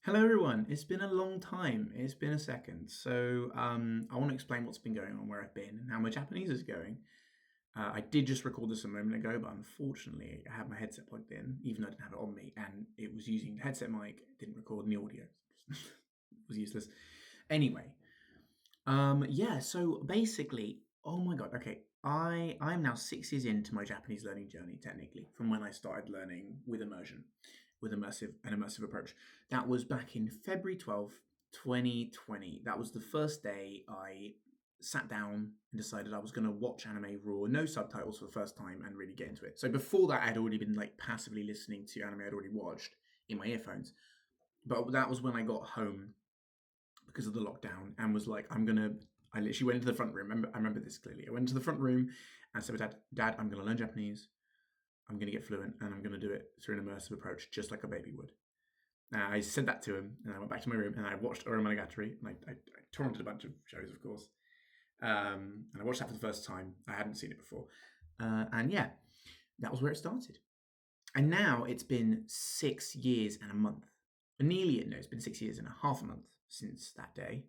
Hello, everyone. It's been a long time. It's been a second. I want to explain what's been going on, where I've been, and how my Japanese is going. I did just record this a moment ago, but unfortunately, I had my headset plugged in, even though I didn't have it on me, and it was using the headset mic. It didn't record any audio. It was useless. Anyway, yeah. So basically, oh my god. Okay, I'm now 6 years into my Japanese learning journey, technically, from when I started learning with immersion, with immersive approach. That was back in February 12th, 2020. That was the first day I sat down and decided I was going to watch anime raw, no subtitles for the first time, and really get into it. So before that, I'd already been like passively listening to anime I'd already watched in my earphones. But that was when I got home because of the lockdown and was like, I literally went into the front room. I remember this clearly. I went into the front room and said, Dad, I'm going to learn Japanese. I'm going to get fluent and I'm going to do it through an immersive approach, just like a baby would. I said that to him, and I went back to my room and I watched Oromonogatari, and I torrented a bunch of shows, of course. And I watched that for the first time. I hadn't seen it before, and yeah, that was where it started. And now it's been 6 years and a month. Nearly, no, it's been 6 years and a half a month since that day.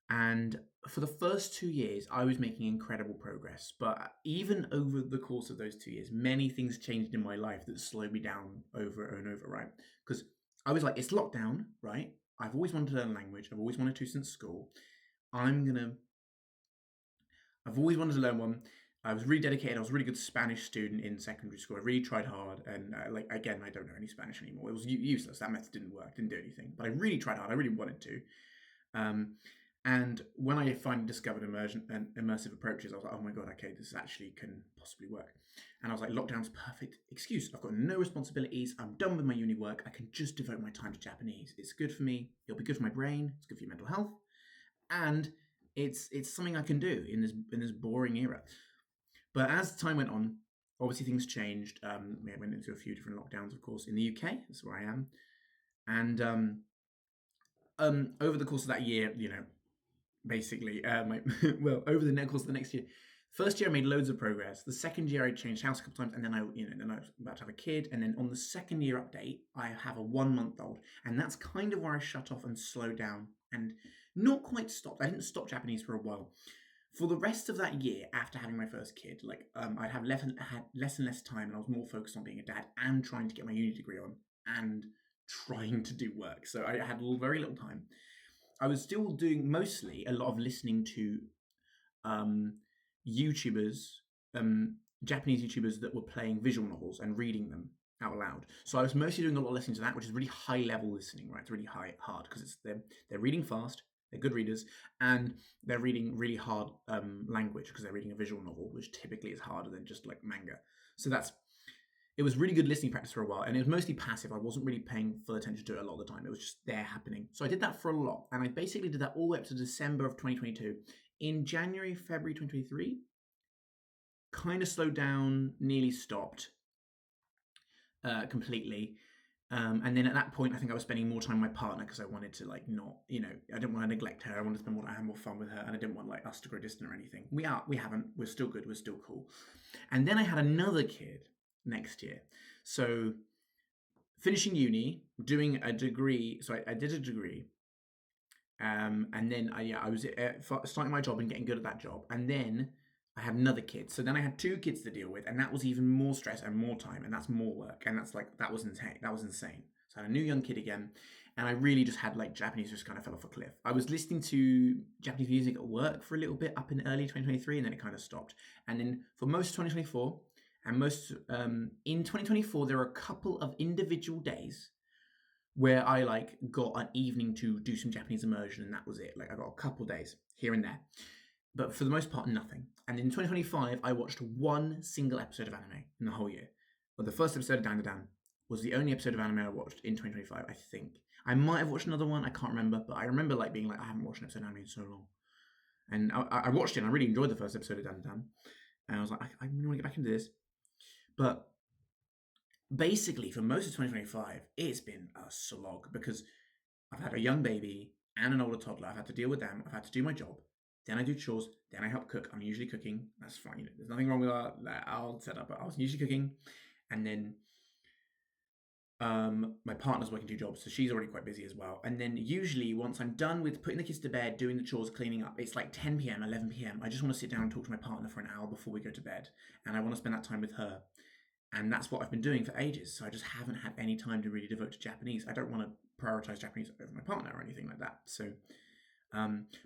And for the first 2 years, I was making incredible progress. But even over the course of those 2 years, many things changed in my life that slowed me down over and over, right? Because I was like, it's lockdown, right? I've always wanted to learn a language. I've always wanted to since school. I'm gonna. I've always wanted to learn one. I was really dedicated. I was a really good Spanish student in secondary school. I really tried hard, and like again, I don't know any Spanish anymore. It was useless. That method didn't work. Didn't do anything. But I really tried hard. I really wanted to. Um, and when I finally discovered immersion and immersive approaches, I was like, oh my god, okay, this actually can possibly work. And I was like, lockdown's perfect excuse. I've got no responsibilities. I'm done with my uni work. I can just devote my time to Japanese. It's good for me. It'll be good for my brain. It's good for your mental health, and it's something I can do in this boring era. But as time went on, obviously things changed. We went into a few different lockdowns, of course, in the UK. That's where I am, and over the course of that year, basically, well, over the course of the next year. First year I made loads of progress. The second year I changed house a couple times, and then I was about to have a kid. And then on the second year update, I have a 1 month old, and that's kind of where I shut off and slowed down and not quite stopped. I didn't stop Japanese for a while. For the rest of that year, after having my first kid, I'd have had less and less time, and I was more focused on being a dad and trying to get my uni degree on and trying to do work. So I had very little time. I was still doing mostly a lot of listening to um, YouTubers, Japanese YouTubers that were playing visual novels and reading them out loud. So I was mostly doing a lot of listening to that, which is really high level listening, right? It's really hard because they're reading fast, they're good readers, and they're reading really hard language because they're reading a visual novel, which typically is harder than just like manga. So that's it was really good listening practice for a while, and it was mostly passive. I wasn't really paying full attention to it a lot of the time. It was just there happening. So I did that for a lot, and I basically did that all the way up to December of 2022. In January, February 2023, kind of slowed down, nearly stopped completely. And then at that point, I think I was spending more time with my partner because I wanted to like not, I didn't want to neglect her. I wanted to spend more fun with her, and I didn't want like us to grow distant or anything. We haven't. We're still good. We're still cool. And then I had another kid next year. So finishing uni, doing a degree. So I did a degree, and then I was starting my job and getting good at that job, and then I had another kid. So then I had two kids to deal with, and that was even more stress and more time, and that's more work, and that was insane. That was insane. So I had a new young kid again, and I really just had like Japanese just kind of fell off a cliff. I was listening to Japanese music at work for a little bit up in early 2023, and then it kind of stopped. And then for most of 2024, and most in 2024, there were a couple of individual days where I like got an evening to do some Japanese immersion, and that was it. Like I got a couple days here and there, but for the most part, nothing. And in 2025, I watched one single episode of anime in the whole year. Well, the first episode of Dan to Dan was the only episode of anime I watched in 2025. I think I might have watched another one. I can't remember, but I remember like being like, I haven't watched an episode of anime in so long. And I watched it. And I really enjoyed the first episode of Dan to Dan, and I was like, I really want to get back into this. But basically, for most of 2025, it's been a slog because I've had a young baby and an older toddler. I've had to deal with them. I've had to do my job. Then I do chores. Then I help cook. I'm usually cooking. That's fine. There's nothing wrong with our setup. But I was usually cooking, and then My partner's working 2 jobs, so she's already quite busy as well. And then usually, once I'm done with putting the kids to bed, doing the chores, cleaning up, it's like 10 p.m., 11 p.m. I just want to sit down and talk to my partner for an hour before we go to bed. And I want to spend that time with her. And that's what I've been doing for ages. So I just haven't had any time to really devote to Japanese. I don't want to prioritize Japanese over my partner or anything like that. So,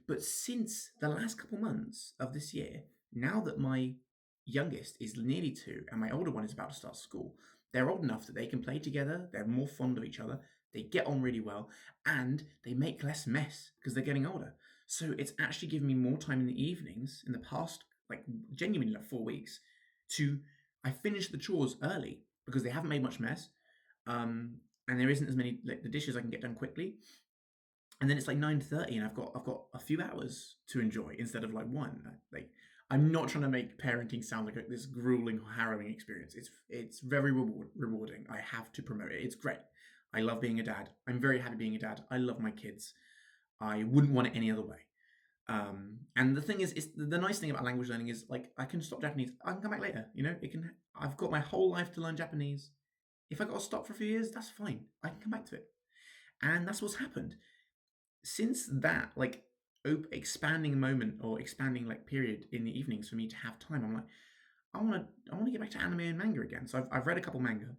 but since the last couple months of this year, now that my youngest is nearly 2 and my older one is about to start school, they're old enough that they can play together. They're more fond of each other. They get on really well, and they make less mess because they're getting older. So it's actually given me more time in the evenings in the past, like genuinely like 4 weeks, to I finish the chores early because they haven't made much mess, and there isn't as many like the dishes I can get done quickly. And then it's like 9:30, and I've got a few hours to enjoy instead of like one. Like I'm not trying to make parenting sound like this grueling, harrowing experience. It's very rewarding. I have to promote it. It's great. I love being a dad. I'm very happy being a dad. I love my kids. I wouldn't want it any other way. And the thing is the nice thing about language learning is like I can stop Japanese. I can come back later. You know, it can. I've got my whole life to learn Japanese. If I got to stop for a few years, that's fine. I can come back to it. And that's what's happened since that like expanding moment or expanding like period in the evenings for me to have time. I'm like, I want to get back to anime and manga again. So I've read a couple manga.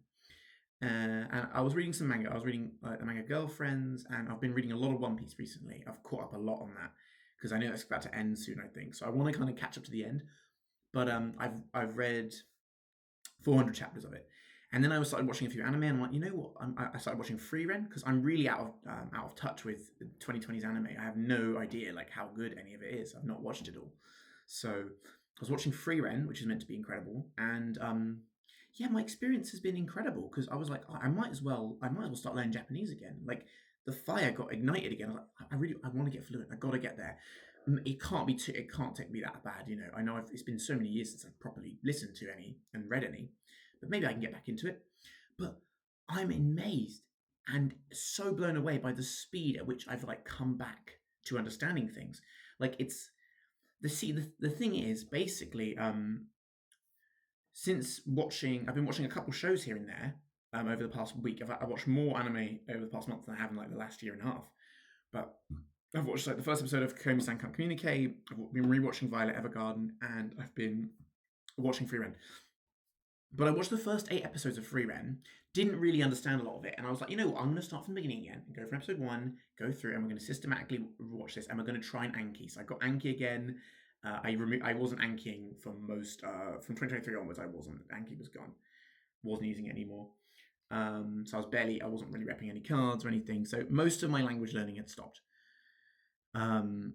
And I was reading some manga. I was reading the manga Girlfriends, and I've been reading a lot of One Piece recently. I've caught up a lot on that because I know it's about to end soon, I think. So I want to kind of catch up to the end. But I've read 400 chapters of it, and then I started watching a few anime. And I'm like, you know what? I started watching Frieren because I'm really out of touch with 2020's anime. I have no idea like how good any of it is. I've not watched it all. So I was watching Frieren, which is meant to be incredible, and yeah, my experience has been incredible because I was like, oh, I might as well start learning Japanese again. Like the fire got ignited again. I was like, I want to get fluent. I got to get there. It can't take me that bad, you know. I know it's been so many years since I've properly listened to any and read any, but maybe I can get back into it. But I'm amazed and so blown away by the speed at which I've like come back to understanding things. Like it's the thing is basically since I've been watching a couple shows here and there over the past week. I've watched more anime over the past month than I have in like the last year and a half. But I've watched like the first episode of Komi-san Can't Communicate. I've been rewatching Violet Evergarden, and I've been watching Frieren. But I watched the first 8 episodes of Frieren, didn't really understand a lot of it, and I was like, you know what, I'm going to start from the beginning again and go from episode 1, go through, and we're going to systematically watch this, and we're going to try and Anki. So I got Anki again. I wasn't Ankiing from 2023 onwards. I wasn't. Anki was gone. Wasn't using it anymore. So I wasn't really repping any cards or anything. So most of my language learning had stopped. And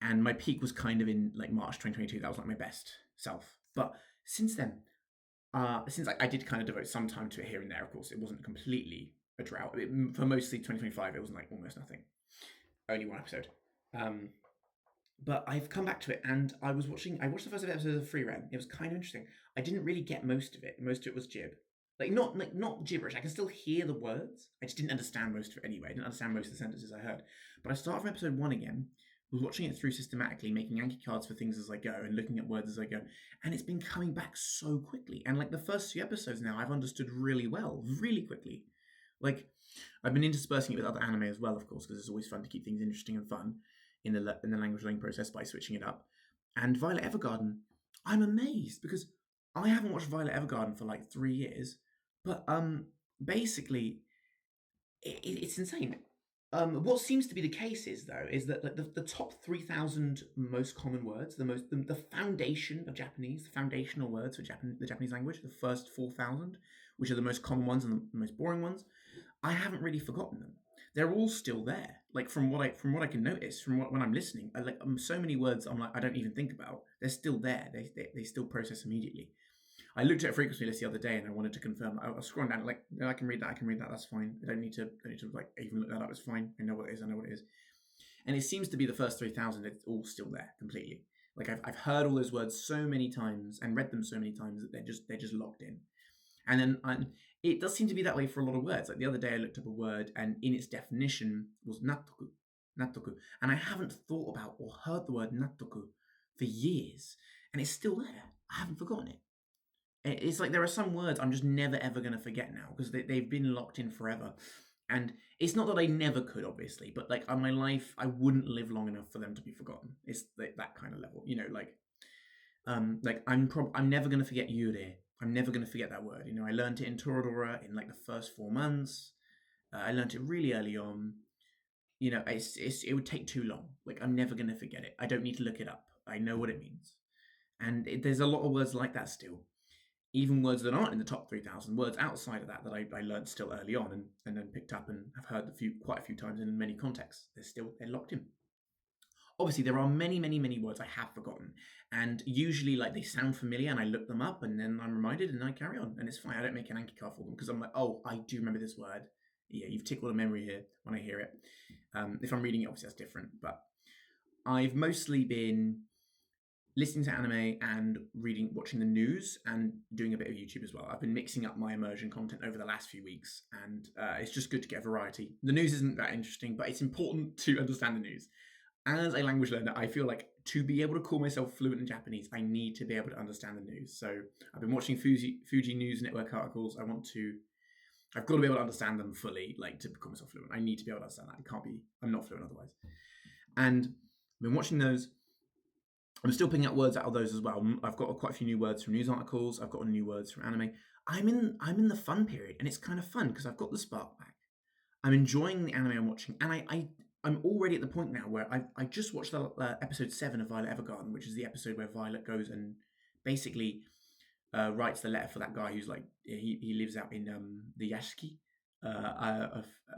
my peak was kind of in like March 2022. That was like my best self. But since then, since I did kind of devote some time to it here and there, of course, it wasn't completely a drought. For mostly 2025, it was like almost nothing. Only one episode. But I've come back to it, and I watched the first episode of Frieren. It was kind of interesting. I didn't really get most of it. Most of it was jib. Not gibberish. I can still hear the words. I just didn't understand most of it anyway. I didn't understand most of the sentences I heard. But I started from episode 1 again, was watching it through systematically, making Anki cards for things as I go and looking at words as I go. And it's been coming back so quickly. And like the first few episodes now, I've understood really well, really quickly. Like I've been interspersing it with other anime as well, of course, because it's always fun to keep things interesting and fun in the language learning process by switching it up. And Violet Evergarden, I'm amazed because I haven't watched Violet Evergarden for like 3 years, but basically it's insane. What seems to be the case is that like the top 3,000 most common words, the foundation of Japanese, the foundational words for the Japanese language, the first 4,000, which are the most common ones and the most boring ones, I haven't really forgotten them. They're all still there. Like from what I can notice, when I'm listening, so many words I'm like I don't even think about. They're still there. They still process immediately. I looked at a frequency list the other day and I wanted to confirm. I was scrolling down, like, I can read that. That's fine. I don't need to like even look that up. It's fine. I know what it is. And it seems to be the first 3,000. It's all still there completely. Like I've heard all those words so many times and read them so many times that they're just locked in. And then it does seem to be that way for a lot of words. Like the other day I looked up a word and in its definition was nattoku. And I haven't thought about or heard the word nattoku for years. And it's still there. I haven't forgotten it. it's like there are some words I'm just never ever going to forget now because they've been locked in forever. And it's not that I never could, obviously, but like on my life, I wouldn't live long enough for them to be forgotten. It's that kind of level, like I'm never going to forget Yure. I'm never going to forget that word. I learned it in Toradora in like the first 4 months. I learned it really early on. It would take too long. Like I'm never going to forget it. I don't need to look it up. I know what it means. And there's a lot of words like that still. Even words that aren't in the top 3,000, words outside of that I learned still early on and then picked up and have heard quite a few times in many contexts. They're locked in. Obviously, there are many, many, many words I have forgotten, and usually like they sound familiar, and I look them up, and then I'm reminded, and I carry on, and it's fine. I don't make an Anki card for them because I'm like, oh, I do remember this word. Yeah, you've tickled a memory here when I hear it. If I'm reading it, obviously that's different, but I've mostly been listening to anime and watching the news and doing a bit of YouTube as well. I've been mixing up my immersion content over the last few weeks, and it's just good to get variety. The news isn't that interesting, but it's important to understand the news. As a language learner, I feel like to be able to call myself fluent in Japanese, I need to be able to understand the news. So I've been watching Fuji News Network articles. I've got to be able to understand them fully, like to call myself fluent. I need to be able to understand that. I'm not fluent otherwise. And I've been watching those. I'm still picking up words out of those as well. I've got quite a few new words from news articles. I've got new words from anime. I'm in the fun period, and it's kind of fun because I've got the spark back. I'm enjoying the anime I'm watching, and I'm already at the point now where I just watched the episode 7 of Violet Evergarden, which is the episode where Violet goes and basically writes the letter for that guy who's like he lives out in the yashiki,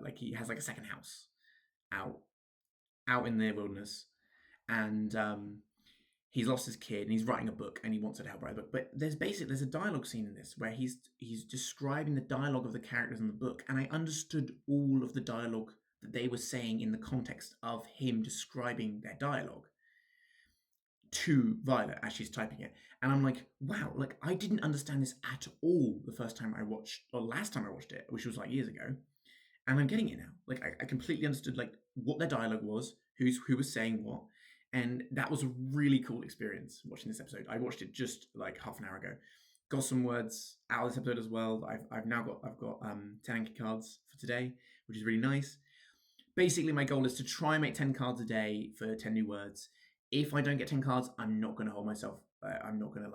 like he has like a second house out in the wilderness, and he's lost his kid and he's writing a book and he wants her to help write a book. But there's a dialogue scene in this where he's describing the dialogue of the characters in the book, and I understood all of the dialogue that they were saying in the context of him describing their dialogue to Violet as she's typing it. And I'm like, wow, like I didn't understand this at all the last time I watched it, which was like years ago. And I'm getting it now. Like I completely understood like what their dialogue was, who was saying what. And that was a really cool experience watching this episode. I watched it just like half an hour ago. Got some words out of this episode as well. I've got 10 Anki cards for today, which is really nice. Basically, my goal is to try and make 10 cards a day for 10 new words. If I don't get 10 cards, I'm not going to hold myself. I'm not going to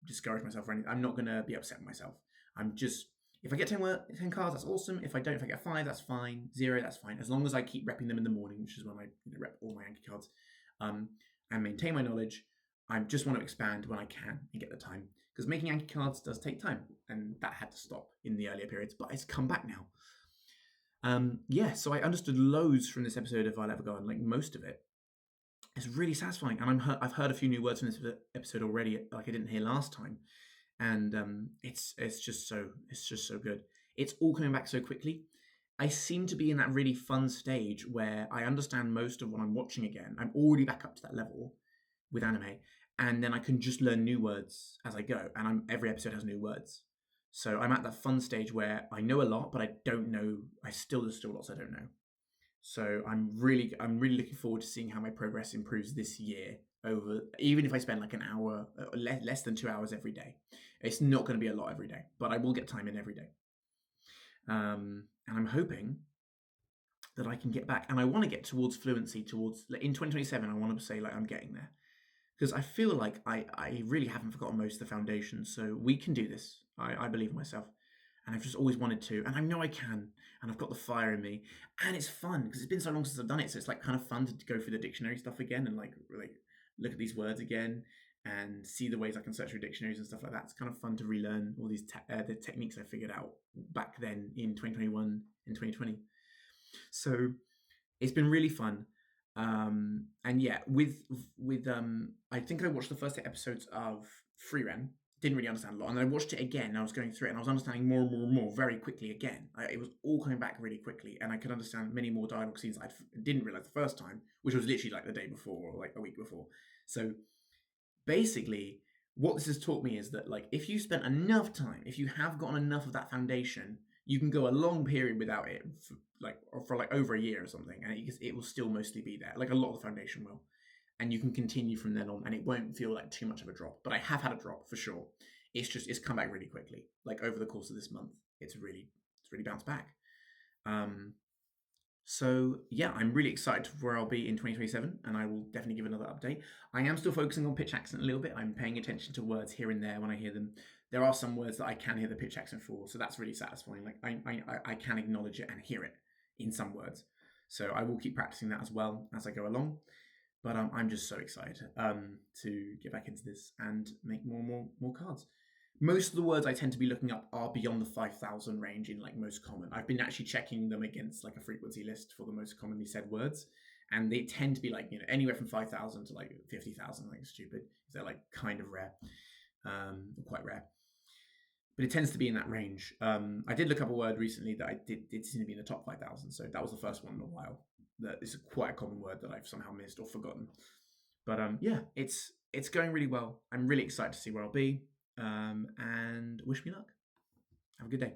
discourage myself or anything. I'm not going to be upset with myself. If I get 10 cards, that's awesome. If I get 5, that's fine. 0, that's fine. As long as I keep repping them in the morning, which is when I rep all my Anki cards, and maintain my knowledge. I just want to expand when I can and get the time. Because making Anki cards does take time, and that had to stop in the earlier periods, but it's come back now. So I understood loads from this episode of Violet Evergarden, like most of it. It's really satisfying, and I've heard a few new words from this episode already, like I didn't hear last time. And it's just so good. It's all coming back so quickly. I seem to be in that really fun stage where I understand most of what I'm watching again. I'm already back up to that level with anime, and then I can just learn new words as I go. And every episode has new words, so I'm at that fun stage where I know a lot, but I don't know. There's still lots I don't know. So I'm really looking forward to seeing how my progress improves this year. Even if I spend like an hour, less than 2 hours every day, it's not going to be a lot every day, but I will get time in every day. And I'm hoping that I can get back, and I want to get towards fluency in 2027. I want to say like I'm getting there, because I feel like I really haven't forgotten most of the foundations. So we can do this. I believe in myself, and I've just always wanted to, and I know I can, and I've got the fire in me, and it's fun because it's been so long since I've done it. So it's like kind of fun to go through the dictionary stuff again and like look at these words again and see the ways I can search through dictionaries and stuff like that. It's kind of fun to relearn all these the techniques I figured out back then in 2021 and 2020. So it's been really fun. And yeah, with I think I watched the first 8 episodes of Frieren. Didn't really understand a lot, and I watched it again. And I was going through it, and I was understanding more and more and more very quickly again. It was all coming back really quickly, and I could understand many more dialogue scenes I didn't realize the first time, which was literally like the day before or like a week before. So basically, what this has taught me is that like if you spent enough time, if you have gotten enough of that foundation, you can go a long period without it, for like over a year or something, and it will still mostly be there. Like a lot of the foundation will. And you can continue from then on, and it won't feel like too much of a drop. But I have had a drop for sure it's come back really quickly. Like over the course of this month, it's really bounced back. Um, so yeah, I'm really excited for where I'll be in 2027, and I will definitely give another update. I am still focusing on pitch accent a little bit. I'm paying attention to words here and there when I hear them. There are some words that I can hear the pitch accent for, so that's really satisfying. Like I can acknowledge it and hear it in some words. So I will keep practicing that as well as I go along. But I'm just so excited to get back into this and make more cards. Most of the words I tend to be looking up are beyond the 5,000 range in like most common. I've been actually checking them against like a frequency list for the most commonly said words, and they tend to be like anywhere from 5,000 to like 50,000. Like stupid, they're like kind of rare, quite rare. But it tends to be in that range. I did look up a word recently that I did seem to be in the top 5,000. So that was the first one in a while. That is quite a common word that I've somehow missed or forgotten. But yeah, it's going really well. I'm really excited to see where I'll be. And wish me luck. Have a good day.